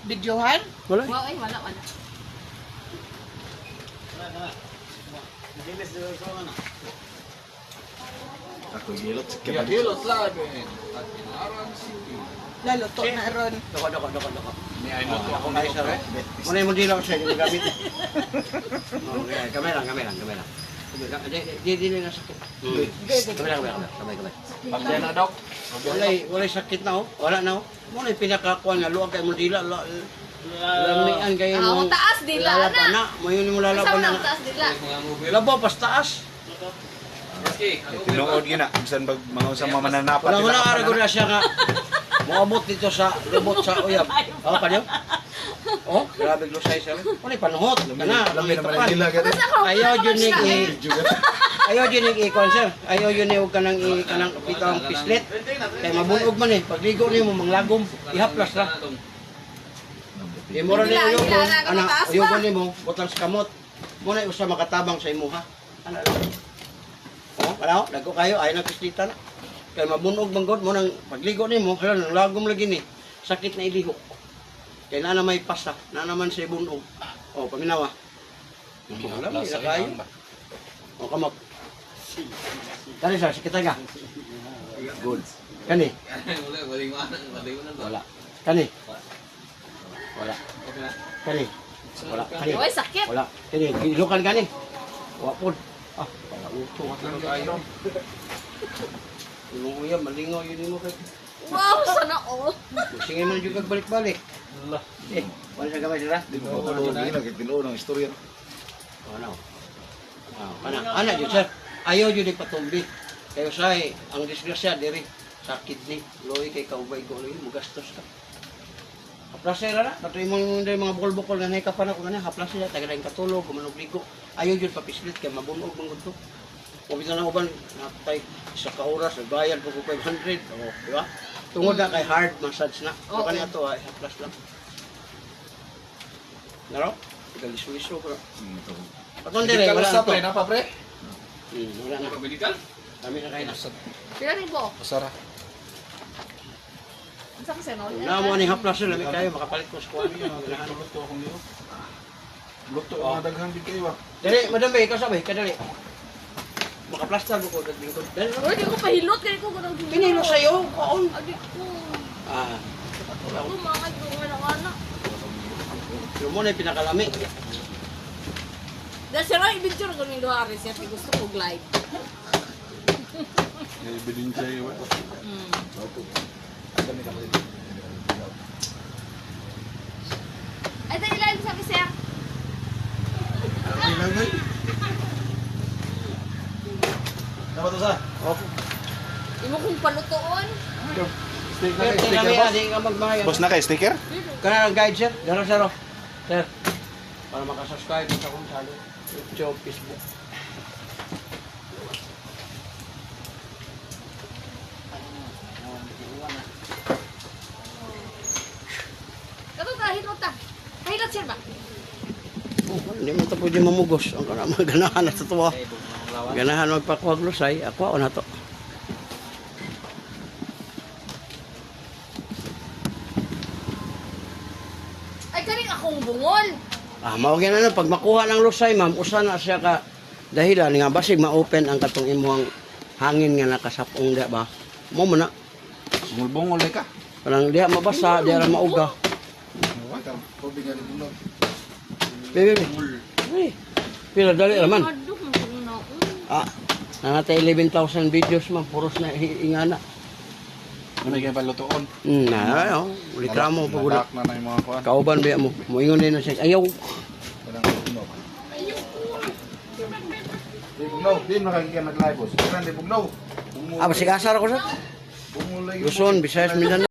videohan? Wala. Wow, ay, wala. Ako gilot. Ya hilot lah ben. Lalo to na ron. Doko. Ni ay luto ako Ay, sir. Muna yung mundila ko siya, hindi gamit. Okay, kamera. Di na sakit. Kamera. Pagyan na dok. Walay sakit na oh. Wala na oh. Muna yung pinakakuan nga, luwag kay mundila. Lamian kayo Ah, mong taas dila lalaban na. na. Mayroon yung lalaban Kasama na. na taas dila. Mga mobile. Labaw, pas taas. Okay. Tinuod gina. Bisan bag mga usang mamananapat. Wala arago na siya nga. Moabot dito sa lubot sa uyab. Oh, kanyo? Oh, grabe lusay siya. Ano panuhot? Kana, Lami naman ang dila gani. ayaw yun ayaw yun i-concert. Ayaw yun i-huwag ka nang pitang pislet. Kaya mabunog man eh. Pagligo niyo mo, manglagom. Ihaplas na. Di mo rin Hila, uyugon. hila na, Ana, mataas pa. uyugon ni mo. Butang sa kamot. Muna usa makatabang sa imuha. Ano lang. Oh, kanaw, dagko kayo. Ayaw na pislita na. Kaya mabunog manggod mo nang pagligo ni mo. Kaya nang lagom lagi ni. Sakit na ilihok. Kaya na may pasta. Na naman sa ibunog. Oh, paminawa. Wala, may kayo. O, kamag. Kani sir, sakit ka. Good. Kani? Wala. Kani? Wala. Kani? Wala. Kani? Uy, sakit. Wala. Kani? Gilukan kani? Wapod. Ah, pala uto. Kayo. Yung uyab, malingaw yun mo kay. Wow, sana all. Sige man juga balik-balik. Wala sa gamay sila? Di mo matulog gina kay tinuod ang istorya. Ano? Ana jud sir. Ayaw jud ipatumbi. Kayo say ang disgrasya diri sa kidney. Loy kay kaubay ko loy mo gastos ka. Haplasera na. Kato imong mga bukol-bukol nga ka pa na ko na haplasera tagalang katulog gumanog ligo. Ayaw jud papislit kay mabunog man gud to. Kung bisa na uban natay sa ka-oras bayad ko 500. Oh, di ba? Tungod na kay hard massage na. Oo. Kani ato ay haplas lang. Naro? Tigaliso-liso ko. Patong dire wala Sa na to. pre na pa pre. Wala na. Pabilikal. Kami na kayo nasa. Pila ni po? Pasara. Sa kasi no. Na mo ni haplas na lamig kayo makapalit ko sa kuwan niyo. Ganahan mo. Luto akong dito. Luto ang daghang di kayo. Dali, madam bay, ikaw sabay, kadali. Makaplastar ko ko dali ko. Dali. Uy, di ko pahilot kay ko ganang Pinilo sa'yo, kaon. Adi ko. Ah, Ako mga anak. yung mo na yung pinakalami. Dahil siya lang i-picture ko ng duha rin siya. Gusto ko glide. Bilin kayo. Ay, tayo ilalim sabi siya. Dapat to sa. Imo kong palutoon. Kaya tinami, adi ka magmahaya. Boss na kay sticker? Kana ng guide, sir. Daro, sir. Sir, para makasubscribe sa kung salo. YouTube, Facebook. Kato ta, hilot ta. Kahilot sir ba? Oh, hindi man ito pwede mamugos. Ang karama, ganahan na ito to. Ganahan magpakuwag lusay. Ako na to. Ay, kaning akong bungol. Mawagyan na pag makuha ng lusay, ma'am, usa na siya ka dahilan nga basig ma-open ang katong imuhang hangin nga nakasapong diya ba. Mo man na. Mulbongol ka. Parang diya mabasa, diya ra mauga. Tubig nga dito. Bebe. Ay. Pila dali raman. Aduk, mo na ako. Nanatay 11,000 videos ma'am, puros na ingana. Ano kay palutoon? Na, ayo, reklamo pag Nadak na yung mga kuan. kauban ba mo. Moingon din na siya. Ayaw. Parang bugnaw. Di bugnaw, di nakakita nag-live boss. Parang di bugnaw. Basig asar ako sa. Bungol lagi. Luzon, Visayas, Mindanao.